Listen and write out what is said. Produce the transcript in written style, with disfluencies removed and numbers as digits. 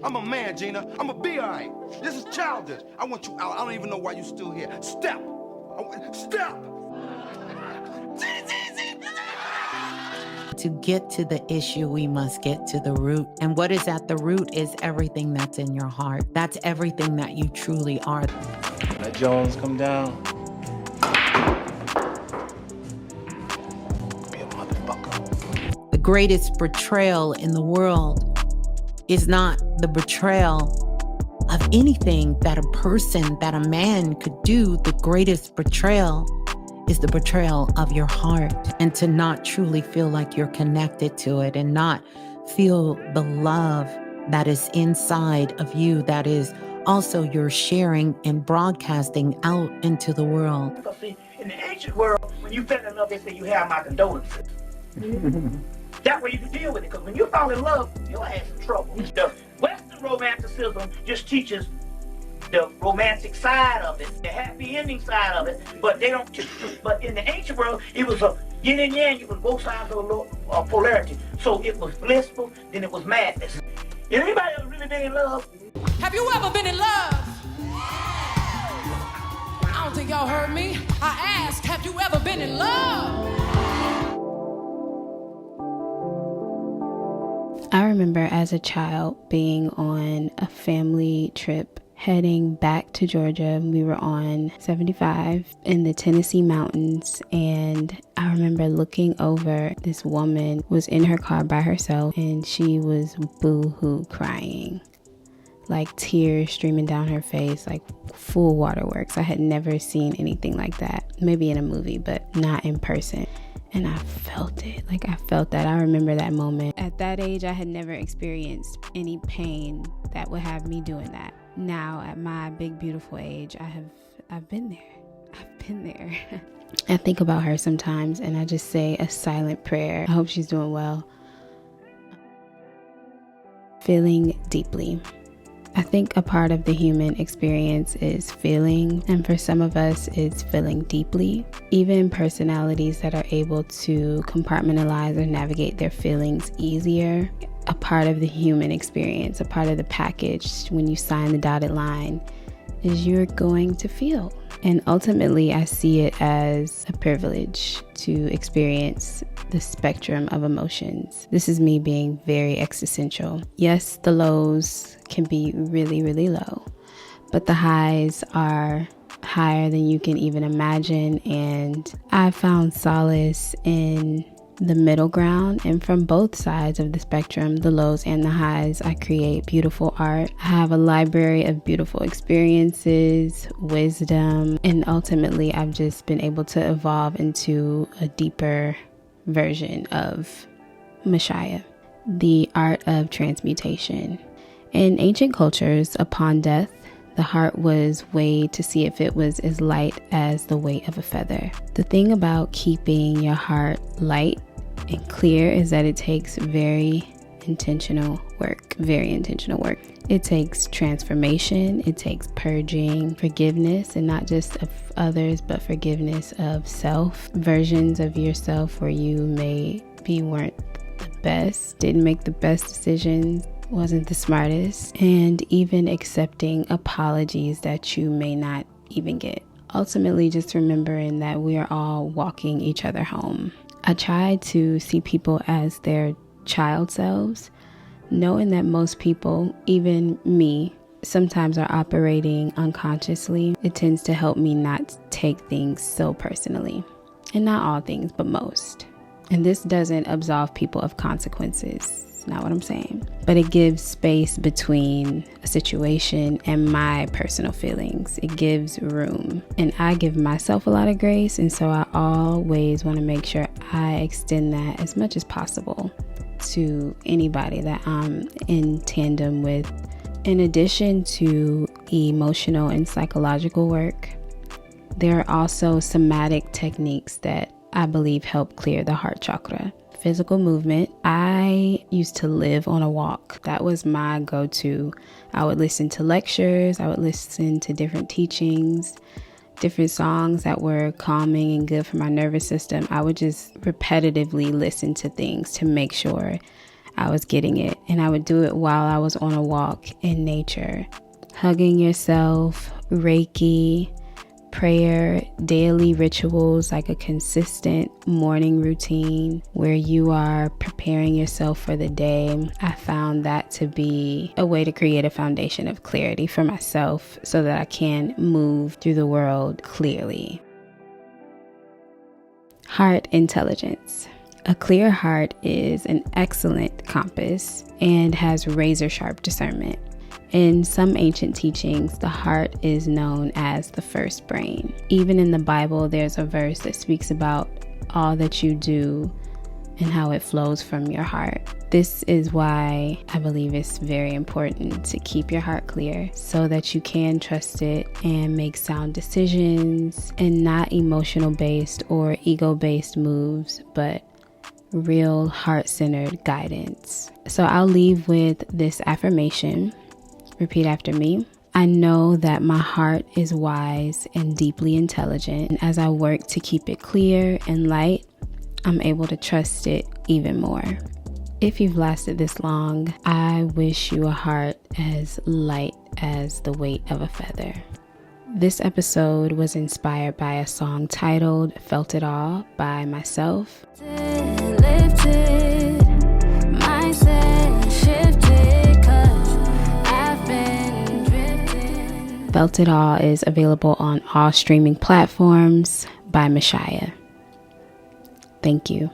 I'm a man, Gina. I'm a be all right. This is childish. I want you out. I don't even know why you're still here. Step. Step. To get to the issue, we must get to the root. And what is at the root is everything that's in your heart. That's everything that you truly are. Let Jones come down. Be a motherfucker. The greatest betrayal in the world is not the betrayal of anything that a person, that a man could do. The greatest betrayal is the betrayal of your heart, and to not truly feel like you're connected to it and not feel the love that is inside of you, that is also you're sharing and broadcasting out into the world. See, in the ancient world, when you fell in love, they say you have my condolences. That way you can deal with it, because when you fall in love, your ass in trouble. The Western romanticism just teaches the romantic side of it, the happy ending side of it, but they don't. But in the ancient world, it was a yin and yang. It was both sides of a polarity. So it was blissful, then it was madness. If anybody ever really been in love? Have you ever been in love? I don't think y'all heard me. I asked, have you ever been in love? I remember as a child being on a family trip heading back to Georgia. We were on 75 in the Tennessee mountains, and I remember looking over. This woman was in her car by herself, and she was boo-hoo crying, like tears streaming down her face, like full waterworks. I had never seen anything like that, maybe in a movie, but not in person. And I felt it. Like, I felt that. I remember that moment. At that age, I had never experienced any pain that would have me doing that. Now, at my big, beautiful age, I've been there. I've been there. I think about her sometimes, and I just say a silent prayer. I hope she's doing well. Feeling deeply. I think a part of the human experience is feeling, and for some of us, it's feeling deeply. Even personalities that are able to compartmentalize or navigate their feelings easier, a part of the human experience, a part of the package when you sign the dotted line, is you're going to feel. And ultimately, I see it as a privilege to experience the spectrum of emotions. This is me being very existential. Yes, the lows can be really, really low, but the highs are higher than you can even imagine. And I found solace in the middle ground, and from both sides of the spectrum, the lows and the highs, I create beautiful art. I have a library of beautiful experiences, wisdom, and ultimately I've just been able to evolve into a deeper version of Mishijah, the art of transmutation. In ancient cultures, upon death, the heart was weighed to see if it was as light as the weight of a feather. The thing about keeping your heart light and clear is that it takes very intentional work. It takes transformation, it takes purging, forgiveness, and not just of others, but forgiveness of self. Versions of yourself where you maybe weren't the best, didn't make the best decisions, wasn't the smartest, and even accepting apologies that you may not even get. Ultimately, just remembering that we are all walking each other home. I try to see people as their child selves, knowing that most people, even me, sometimes are operating unconsciously. It tends to help me not take things so personally. And not all things, but most. And this doesn't absolve people of consequences. It's not what I'm saying. But it gives space between a situation and my personal feelings. It gives room. And I give myself a lot of grace. And so I always want to make sure I extend that as much as possible to anybody that I'm in tandem with. In addition to emotional and psychological work, there are also somatic techniques that I believe help clear the heart chakra. Physical movement. I used to live on a walk. That was my go-to. I would listen to lectures. I would listen to different teachings, different songs that were calming and good for my nervous system. I would just repetitively listen to things to make sure I was getting it. and I would do it while I was on a walk in nature. Hugging yourself, Reiki, prayer, daily rituals like a consistent morning routine where you are preparing yourself for the day. I found that to be a way to create a foundation of clarity for myself so that I can move through the world clearly. Heart intelligence. A clear heart is an excellent compass and has razor-sharp discernment. In some ancient teachings, the heart is known as the first brain. Even in the Bible, there's a verse that speaks about all that you do and how it flows from your heart. This is why I believe it's very important to keep your heart clear so that you can trust it and make sound decisions and not emotional-based or ego-based moves, but real heart-centered guidance. So I'll leave with this affirmation. Repeat after me. I know that my heart is wise and deeply intelligent, and as I work to keep it clear and light, I'm able to trust it even more. If you've lasted this long, I wish you a heart as light as the weight of a feather. This episode was inspired by a song titled Felt It All by myself. Felt It All is available on all streaming platforms by Mishijah. Thank you.